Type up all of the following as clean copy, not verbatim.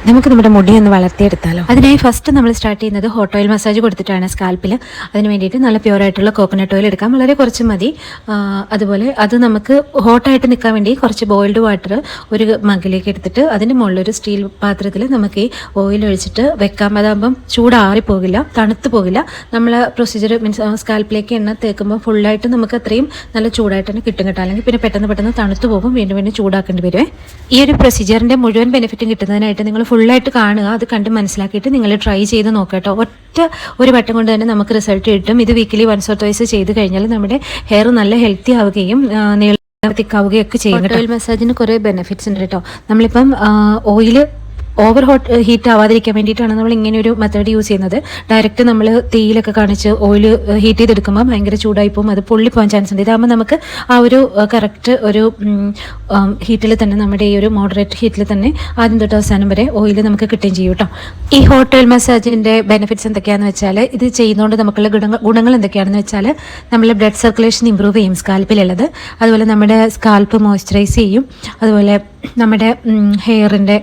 നമുക്ക് നമ്മുടെ മുടി ഒന്ന് വളർത്തിയെടുത്താലോ. അതിനായി ഫസ്റ്റ് നമ്മൾ സ്റ്റാർട്ട് ചെയ്യുന്നത് ഹോട്ട് ഓയിൽ മസാജ് കൊടുത്തിട്ടാണ് സ്കാൽപ്പിൽ. അതിന് വേണ്ടിയിട്ട് നല്ല പ്യുവറായിട്ടുള്ള കോക്കനട്ട് ഓയിൽ എടുക്കാം, വളരെ കുറച്ച് മതി. അതുപോലെ അത് നമുക്ക് ഹോട്ടായിട്ട് നിൽക്കാൻ വേണ്ടി കുറച്ച് ബോയിൽഡ് വാട്ടർ ഒരു മഗ്ഗിലേക്ക് എടുത്തിട്ട് അതിൻ്റെ മുകളിലൊരു സ്റ്റീൽ പാത്രത്തിൽ നമുക്ക് ഈ ഓയിൽ ഒഴിച്ചിട്ട് വെക്കാം. അതാകുമ്പം ചൂടാറിപ്പോകില്ല, തണുത്ത് പോകില്ല. നമ്മൾ പ്രൊസീജിയർ മീൻസ് സ്കാൽപ്പിലേക്ക് എണ്ണ തേക്കുമ്പോൾ ഫുള്ളായിട്ട് നമുക്ക് അത്രയും നല്ല ചൂടായിട്ട് തന്നെ കിട്ടും കേട്ടോ. അല്ലെങ്കിൽ പിന്നെ പെട്ടെന്ന് തണുത്ത് പോകും, വീണ്ടും വീണ്ടും ചൂടാക്കേണ്ടി വരുമേ. ഈ ഒരു പ്രൊസീജിയറിൻ്റെ മുഴുവൻ ബെനിഫിറ്റും കിട്ടുന്നതിനായിട്ട് നിങ്ങൾ ഫുള്ളായിട്ട് കാണുക, അത് കണ്ട് മനസ്സിലാക്കിയിട്ട് നിങ്ങൾ ട്രൈ ചെയ്ത് നോക്കുക കേട്ടോ. ഒറ്റ ഒരു വട്ടം കൊണ്ട് തന്നെ നമുക്ക് റിസൾട്ട് കിട്ടും. ഇത് വീക്കിലി വൺസ് ഓർ ട്വൈസ് ചെയ്ത് കഴിഞ്ഞാൽ നമ്മുടെ ഹെയർ നല്ല ഹെൽത്തി ആവുകയും തിക്കാവുകയൊക്കെ ചെയ്യും. ഓയിൽ മസാജിന് കുറേ ബെനിഫിറ്റ്സ് ഉണ്ട് കേട്ടോ. നമ്മളിപ്പം ഓയിൽ ഓവർ ഹീറ്റ് ആവാതിരിക്കാൻ വേണ്ടിയിട്ടാണ് നമ്മൾ ഇങ്ങനെ ഒരു മെത്തേഡ് യൂസ് ചെയ്യുന്നത്. ഡയറക്റ്റ് നമ്മൾ തീയിലൊക്കെ കാണിച്ച് ഓയിൽ ഹീറ്റ് ചെയ്തെടുക്കുമ്പോൾ ഭയങ്കര ചൂടായി പോകും, അത് പൊള്ളിപ്പോകാൻ ചാൻസ് ഉണ്ട്. ഇതാകുമ്പോൾ നമുക്ക് ആ ഒരു കറക്റ്റ് ഒരു ഹീറ്റിൽ തന്നെ, നമ്മുടെ ഈ ഒരു മോഡറേറ്റ് ഹീറ്റിൽ തന്നെ ആദ്യം തൊട്ട് അവസാനം വരെ ഓയിൽ നമുക്ക് കിട്ടുകയും ചെയ്യും കേട്ടോ. ഈ ഹോട്ട് ഓയിൽ മസാജിൻ്റെ ബെനിഫിറ്റ്സ് എന്തൊക്കെയാണെന്ന് വെച്ചാൽ, ഇത് ചെയ്യുന്നതുകൊണ്ട് നമുക്കുള്ള ഗുണങ്ങൾ എന്തൊക്കെയാണെന്ന് വെച്ചാൽ, നമ്മൾ ബ്ലഡ് സർക്കുലേഷൻ ഇമ്പ്രൂവ് ചെയ്യും സ്കാൽപ്പിലുള്ളത്. അതുപോലെ നമ്മുടെ സ്കാൽപ്പ് മോയ്സ്ചറൈസ് ചെയ്യും. അതുപോലെ നമ്മുടെ ഹെയറിൻ്റെ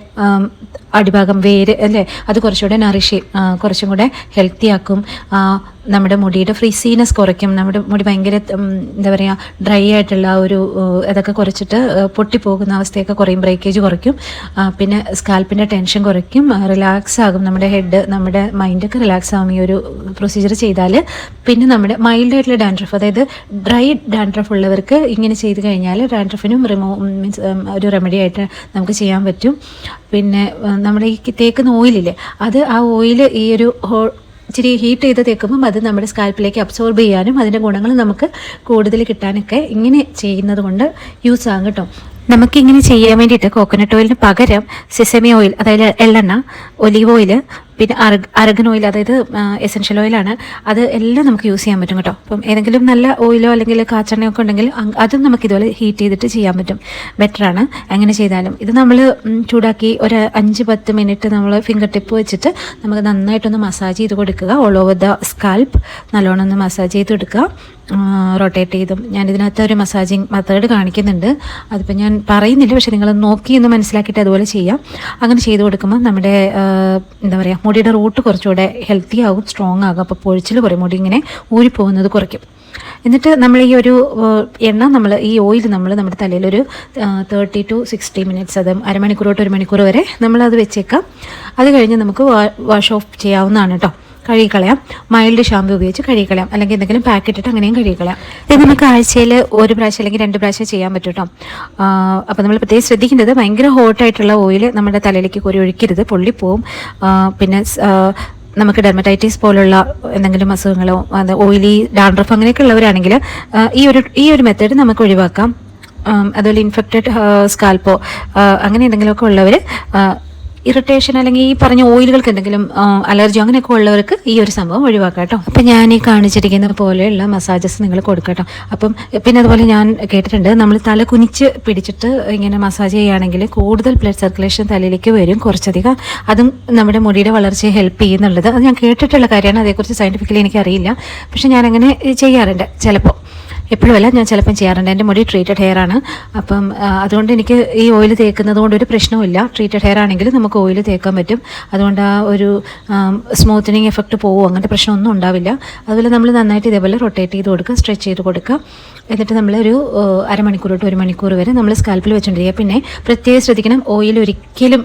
അടിഭാഗം വേര് അല്ലേ, അത് കുറച്ചുകൂടെ നറിഷ് ചെയ്യും, കുറച്ചും കൂടെ ഹെൽത്തി ആക്കും. നമ്മുടെ മുടിയുടെ ഫ്രീസീനെസ് കുറയ്ക്കും. നമ്മുടെ മുടി ഭയങ്കര എന്താ പറയുക ഡ്രൈ ആയിട്ടുള്ള ഒരു ഇതൊക്കെ കുറച്ചിട്ട് പൊട്ടിപ്പോകുന്ന അവസ്ഥയൊക്കെ കുറയും, ബ്രേക്കേജ് കുറയ്ക്കും. പിന്നെ സ്കാൽപ്പിൻ്റെ ടെൻഷൻ കുറയ്ക്കും, റിലാക്സ് ആകും നമ്മുടെ ഹെഡ്, നമ്മുടെ മൈൻഡൊക്കെ റിലാക്സ് ആകും ഈ ഒരു പ്രൊസീജിയർ ചെയ്താൽ. പിന്നെ നമ്മുടെ മൈൽഡായിട്ടുള്ള ഡാൻഡ്രഫ്, അതായത് ഡ്രൈ ഡാൻഡ്രഫ് ഉള്ളവർക്ക് ഇങ്ങനെ ചെയ്ത് കഴിഞ്ഞാൽ ഡാൻഡ്രഫിനും മീൻസ് ഒരു റെമഡി ആയിട്ട് നമുക്ക് ചെയ്യാൻ പറ്റും. പിന്നെ നമ്മുടെ ഈ തേക്കുന്ന ഓയിലില്ലേ, അത് ആ ഓയിൽ ഈ ഒരു ഇച്ചിരി ഹീറ്റ് ചെയ്ത് തേക്കുമ്പം അത് നമ്മുടെ സ്കാൽപ്പിലേക്ക് അബ്സോർബ് ചെയ്യാനും അതിൻ്റെ ഗുണങ്ങൾ നമുക്ക് കൂടുതൽ കിട്ടാനൊക്കെ ഇങ്ങനെ ചെയ്യുന്നത് കൊണ്ട് യൂസ് ആകും കേട്ടോ. നമുക്കിങ്ങനെ ചെയ്യാൻ വേണ്ടിയിട്ട് കോക്കനട്ട് ഓയിലിന് പകരം സെസമി ഓയിൽ, അതായത് എള്ളെണ്ണ, ഒലീവ് ഓയിൽ, പിന്നെ അരഗൻ ഓയിൽ, അതായത് എസെൻഷ്യൽ ഓയിലാണ്, അത് എല്ലാം നമുക്ക് യൂസ് ചെയ്യാൻ പറ്റും കേട്ടോ. അപ്പം ഏതെങ്കിലും നല്ല ഓയിലോ അല്ലെങ്കിൽ കാച്ചെണ്ണയോ ഒക്കെ ഉണ്ടെങ്കിൽ അതും നമുക്ക് ഇതുപോലെ ഹീറ്റ് ചെയ്തിട്ട് ചെയ്യാൻ പറ്റും, ബെറ്ററാണ് അങ്ങനെ ചെയ്താലും. ഇത് നമ്മൾ ചൂടാക്കി ഒരു 5-10 മിനിറ്റ് നമ്മൾ ഫിംഗർ ടിപ്പ് വെച്ചിട്ട് നമുക്ക് നന്നായിട്ടൊന്ന് മസാജ് ചെയ്ത് കൊടുക്കുക. ഓൾ ഓവർ ദ സ്കാൽപ്പ് നല്ലോണം ഒന്ന് മസാജ് ചെയ്ത് കൊടുക്കുക, റൊട്ടേറ്റ് ചെയ്തും. ഞാനിതിനകത്ത് ഒരു മസാജിങ് മെത്തേഡ് കാണിക്കുന്നുണ്ട്, അതിപ്പോൾ ഞാൻ പറയുന്നില്ല, പക്ഷേ നിങ്ങൾ നോക്കി ഒന്ന് മനസ്സിലാക്കിയിട്ട് അതുപോലെ ചെയ്യാം. അങ്ങനെ ചെയ്ത് കൊടുക്കുമ്പോൾ നമ്മുടെ എന്താ പറയുക മുടിയുടെ റൂട്ട് കുറച്ചുകൂടെ ഹെൽത്തി ആകും, സ്ട്രോങ് ആകും. അപ്പോൾ പൊഴിച്ചിൽ കുറയും, മുടി ഇങ്ങനെ ഊരിപ്പോകുന്നത് കുറയ്ക്കും. എന്നിട്ട് നമ്മൾ ഈ ഒരു എണ്ണ, നമ്മൾ ഈ ഓയിൽ നമ്മൾ നമ്മുടെ തലയിലൊരു 30 to 60 മിനിറ്റ്സ്, അത് അരമണിക്കൂർ തൊട്ട് 1 മണിക്കൂർ വരെ നമ്മളത് വെച്ചേക്കാം. അത് കഴിഞ്ഞ് നമുക്ക് വാഷ് ഓഫ് ചെയ്യാവുന്നതാണ് കേട്ടോ. കഴുകിക്കളയാം, മൈൽഡ് ഷാമ്പു ഉപയോഗിച്ച് കഴുകിക്കളയാം, അല്ലെങ്കിൽ എന്തെങ്കിലും പാക്കറ്റ് ഇട്ട് അങ്ങനെയും കഴുകിക്കളയാം. ഇത് നമുക്ക് ആഴ്ചയിൽ 1 പ്രാവശ്യം അല്ലെങ്കിൽ 2 പ്രാവശ്യം ചെയ്യാൻ പറ്റും കേട്ടോ. അപ്പോൾ നമ്മൾ പ്രത്യേകം ശ്രദ്ധിക്കേണ്ടത്, ഭയങ്കര ഹോട്ടായിട്ടുള്ള ഓയിൽ നമ്മുടെ തലയിലേക്ക് കോരി ഒഴിക്കരുത്, പൊള്ളിപ്പോവും. പിന്നെ നമുക്ക് ഡെർമറ്റൈറ്റിസ് പോലുള്ള എന്തെങ്കിലും അസുഖങ്ങളോ ഓയിലി ഡാൻഡ്രഫ് അങ്ങനെയൊക്കെ ഉള്ളവരാണെങ്കിൽ ഈ ഒരു മെത്തേഡ് നമുക്ക് ഒഴിവാക്കാം. അതുപോലെ ഇൻഫെക്റ്റഡ് സ്കാൽപ്പോ അങ്ങനെ എന്തെങ്കിലുമൊക്കെ ഉള്ളവർ, ഇറിറ്റേഷൻ അല്ലെങ്കിൽ ഈ പറഞ്ഞ ഓയിലുകൾക്ക് എന്തെങ്കിലും അലർജി അങ്ങനെയൊക്കെ ഉള്ളവർക്ക് ഈ ഒരു സംഭവം ഒഴിവാക്കാം കേട്ടോ. അപ്പം ഞാൻ ഈ കാണിച്ചിരിക്കുന്ന പോലെയുള്ള മസാജസ് നിങ്ങൾ കൊടുക്കട്ടോ. അപ്പം പിന്നെ അതുപോലെ ഞാൻ കേട്ടിട്ടുണ്ട്, നമ്മൾ തല കുനിച്ച് പിടിച്ചിട്ട് ഇങ്ങനെ മസാജ് ചെയ്യുകയാണെങ്കിൽ കൂടുതൽ ബ്ലഡ് സർക്കുലേഷൻ തലയിലേക്ക് വരും കുറച്ചധികം. അതും നമ്മുടെ മുടിയുടെ വളർച്ചയെ ഹെൽപ്പ് ചെയ്യുന്നുള്ളത്, അത് ഞാൻ കേട്ടിട്ടുള്ള കാര്യമാണ്. അതേക്കുറിച്ച് സയൻറ്റിഫിക്കലി എനിക്കറിയില്ല, പക്ഷെ ഞാനങ്ങനെ ചെയ്യാറുണ്ട് ചിലപ്പോൾ. എപ്പോഴുമല്ല, ഞാൻ ചിലപ്പം ചെയ്യാറുണ്ട്. എൻ്റെ മുടി ട്രീറ്റഡ് ഹെയർ ആണ്. അപ്പം അതുകൊണ്ട് എനിക്ക് ഈ ഓയിൽ തേക്കുന്നത് കൊണ്ട് ഒരു പ്രശ്നവുമില്ല. ട്രീറ്റഡ് ഹെയർ ആണെങ്കിൽ നമുക്ക് ഓയിൽ തേക്കാൻ പറ്റും. അതുകൊണ്ട് ആ ഒരു സ്മൂത്തനിങ് എഫക്റ്റ് പോകും, അങ്ങനത്തെ പ്രശ്നമൊന്നും ഉണ്ടാവില്ല. അതുപോലെ നമ്മൾ നന്നായിട്ട് ഇതേപോലെ റൊട്ടേറ്റ് ചെയ്ത് കൊടുക്കുക, സ്ട്രെച്ച് ചെയ്ത് കൊടുക്കുക. എന്നിട്ട് നമ്മളൊരു അരമണിക്കൂർ തൊട്ട് 1 മണിക്കൂർ വരെ നമ്മൾ സ്കാൽപ്പിൽ വെച്ചുകൊണ്ടിരിക്കുക. പിന്നെ പ്രത്യേകം ശ്രദ്ധിക്കണം, ഓയിൽ ഒരിക്കലും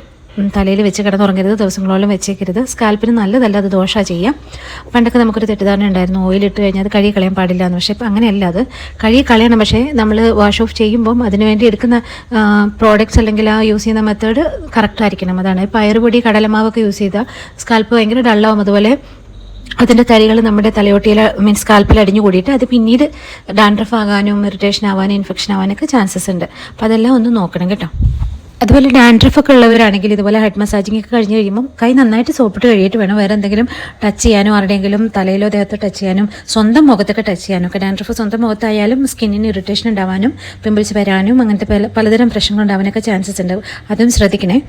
തലയിൽ വെച്ച് കിടന്നുറങ്ങരുത്, ദിവസങ്ങളോളം വെച്ചേക്കരുത്. സ്കാൽപ്പിന് നല്ലതല്ല, അത് ദോഷമാണ് ചെയ്യാം. പണ്ടൊക്കെ നമുക്കൊരു തെറ്റിദ്ധാരണ ഉണ്ടായിരുന്നു, ഓയിലിട്ട് കഴിഞ്ഞാൽ അത് കഴുകി കളയാൻ പാടില്ല എന്ന്. പക്ഷേ ഇപ്പം അങ്ങനെയല്ല, അത് കഴുകി കളയണം. പക്ഷേ നമ്മൾ വാഷ് ഓഫ് ചെയ്യുമ്പം അതിനുവേണ്ടി എടുക്കുന്ന പ്രോഡക്റ്റ്സ് അല്ലെങ്കിൽ ആ യൂസ് ചെയ്യുന്ന മെത്തേഡ് കറക്റ്റ് ആയിരിക്കണം. അതാണ് പയറുപൊടി, കടലമാവൊക്കെ യൂസ് ചെയ്താൽ സ്കാൽപ്പ് ഭയങ്കര ഡള്ളാവും. അതുപോലെ അതിൻ്റെ തരികൾ നമ്മുടെ തലയോട്ടിയിൽ മീൻസ് സ്കാൽപ്പിൽ അടിഞ്ഞു കൂടിയിട്ട് അത് പിന്നീട് ഡാൻഡ്രഫ് ആകാനും ഇറിറ്റേഷൻ ആവാനും ഇൻഫെക്ഷൻ ആവാനൊക്കെ ചാൻസസ് ഉണ്ട്. അപ്പോൾ അതെല്ലാം ഒന്ന് നോക്കണം കേട്ടോ. അതുപോലെ ഡാൻഡ്രഫ് ഒക്കെ ഉള്ളവരാണെങ്കിൽ ഇതുപോലെ ഹെഡ് മസാജിങ് ഒക്കെ കഴിഞ്ഞ് കഴിയുമ്പോൾ കൈ നന്നായിട്ട് സോപ്പിട്ട് കഴിയിട്ട് വേണം വേറെ എന്തെങ്കിലും ടച്ച് ചെയ്യാനോ, ആരുടെയെങ്കിലും തലയിലോ ദേഹത്തോ ടച്ച് ചെയ്യാനും, സ്വന്തം മുഖത്തൊക്കെ ടച്ച് ചെയ്യാനും ഒക്കെ. ഡാൻഡ്രഫ് സ്വന്തം മുഖത്തായാലും സ്കിന്നിന് ഇറിറ്റേഷൻ ഉണ്ടാവാനും പിമ്പിൾസ് വരാനും അങ്ങനത്തെ പലതരം പ്രശ്നങ്ങൾ ഉണ്ടാവാനൊക്കെ ചാൻസസ് ഉണ്ട്. അതും ശ്രദ്ധിക്കണേ.